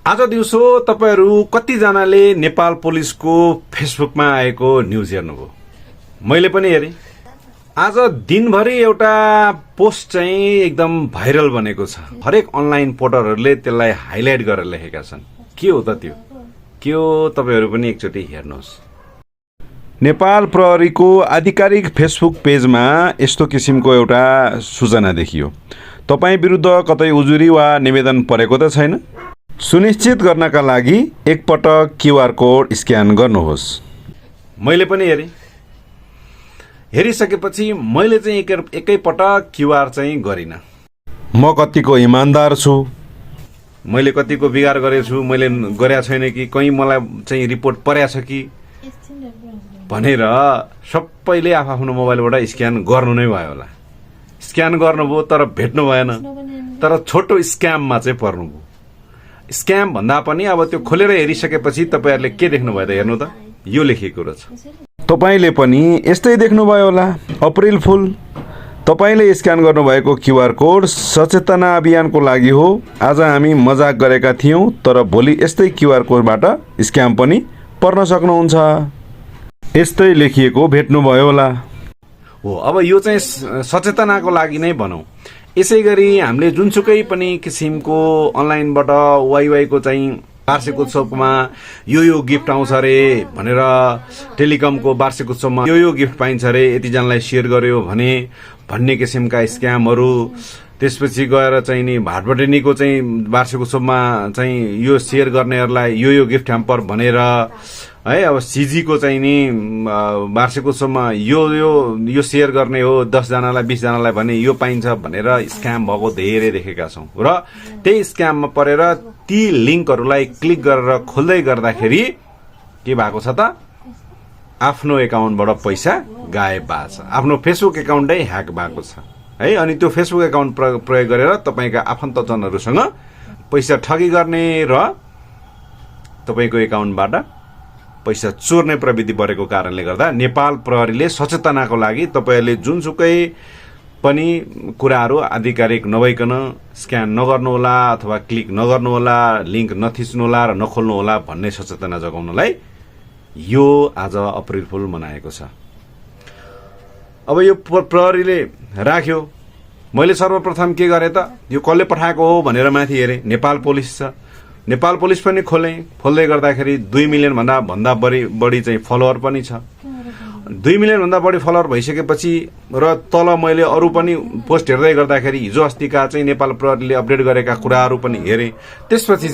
आज दिउँसो तपाईहरू कतिजनाले नेपाल पुलिसको फेसबुकमा आएको न्यूज हेर्नुभयो? मैले पनि हेरेँ। आज दिनभरि एउटा पोस्ट चाहिँ एकदम भाइरल बनेको छ। हरेक अनलाइन पोर्टलहरूले त्यसलाई हाइलाइट गरेर लेखेका छन्। के हो त त्यो? के हो तपाईहरू पनि एकचोटि हेर्नुहोस्। नेपाल प्रहरीको आधिकारिक फेसबुक पेजमा यस्तो किसिमको एउटा सूचना देखियो। तपाईँ विरुद्ध कतै उजुरी वा निवेदन परेको त छैन? सुनिश्चित गर्नका लागि एकपटक क्यूआर कोड स्क्यान गर्नुहोस्। मैले पनि हेरेँ। हेरिसकेपछि मैले चाहिँ एकैपटक क्यूआर चाहिँ गरिनँ। म कतिको इमान्दार छु, मैले कतिको बिगार गरेछु, मैले गरेको छैन कि कहीँ मलाई चाहिँ रिपोर्ट परेको छ कि भनेर सबैले आफ्नो मोबाइलबाट स्क्यान गर्नु नै भयो होला। स्क्यान गर्नुभयो तर भेट्नु भएन, तर छोटो स्क्याममा चाहिँ पर्नुभयो। स्क्याम भन्दा पनि अब त्यो खोलेर हेरिसकेपछि तपाईहरुले के देख्नुभयो त? हेर्नु त, यो लेखिएको रहेछ। तपाईले पनि यस्तै देख्नुभयो होला। अप्रिल फुल। तपाईले स्क्यान गर्नुभएको क्यूआर कोड सचेतना अभियानको लागि हो। आज हामी मजाक गरेका थियौं, तर भोलि यस्तै क्यूआर कोडबाट स्क्याम पनि पर्न सक्नुहुन्छ। यस्तै लेखिएको भेट्नुभयो होला। हो, अब यो चाहिँ सचेतनाको लागि नै भनौं। यसैगरी हामीले जुनसुकै पनि किसिमको अनलाइनबाट वाइवाईको चाहिँ वार्षिक उत्सवमा यो गिफ्ट आउँछ अरे भनेर, टेलिकमको वार्षिक उत्सवमा यो गिफ्ट पाइन्छ अरे, यतिजनालाई सेयर गर्यो भने भन्ने किसिमका स्क्यामहरू, त्यसपछि गएर चाहिँ नि भाटबटेनीको चाहिँ वार्षिक उत्सवमा चाहिँ यो सेयर गर्नेहरूलाई यो गिफ्ट ह्याम्पर भनेर है। अब सीजीको चाहिँ नि वार्षिक उत्सवमा यो सेयर गर्ने हो 10 जनालाई 20 जनालाई भने यो पाइन्छ भनेर स्क्याम भएको धेरै देखेका छौं। र त्यही स्क्याममा परेर ती लिंकहरूलाई क्लिक गरेर खोल्दै गर्दाखेरि के भएको छ त? आफ्नो एकाउन्टबाट पैसा गायब भएको छ। आफ्नो फेसबुक एकाउन्टै ह्याक भएको छ है। अनि त्यो फेसबुक एकाउन्ट प्रयोग गरेर तपाईका आफन्तजनहरूसँग पैसा ठगी गर्ने र तपाईको एकाउन्टबाट पैसा चोर्ने प्रविधि बढेको कारणले गर्दा नेपाल प्रहरीले सचेतनाको लागि तपाईहरुले जुनसुकै पनि कुराहरू आधिकारिक नभइकन स्क्यान नगर्नुहोला अथवा क्लिक नगर्नुहोला, लिंक नथिच्नुहोला र नखोल्नुहोला भन्ने सचेतना जगाउनलाई यो आज अप्रिल फुल मनाएको छ। अब यो प्रहरीले राख्यो। मैले सर्वप्रथम के गरे त? यो कसले पठाएको हो भनेर माथि हेरे। नेपाल पुलिस छ। नेपाल पुलिस पनि खोल्दै गर्दाखेरि 2 मिलियन भन्दा बढी चाहिँ फलोअर पनि छ। 2 मिलियन भन्दा बढी फलोअर भइसकेपछि र तल मैले अरु पनि पोस्ट हेर्दै गर्दाखेरि हिजो अस्तिका चाहिँ नेपाल प्रहरीले अपडेट गरेका कुराहरू पनि हेरे। त्यसपछि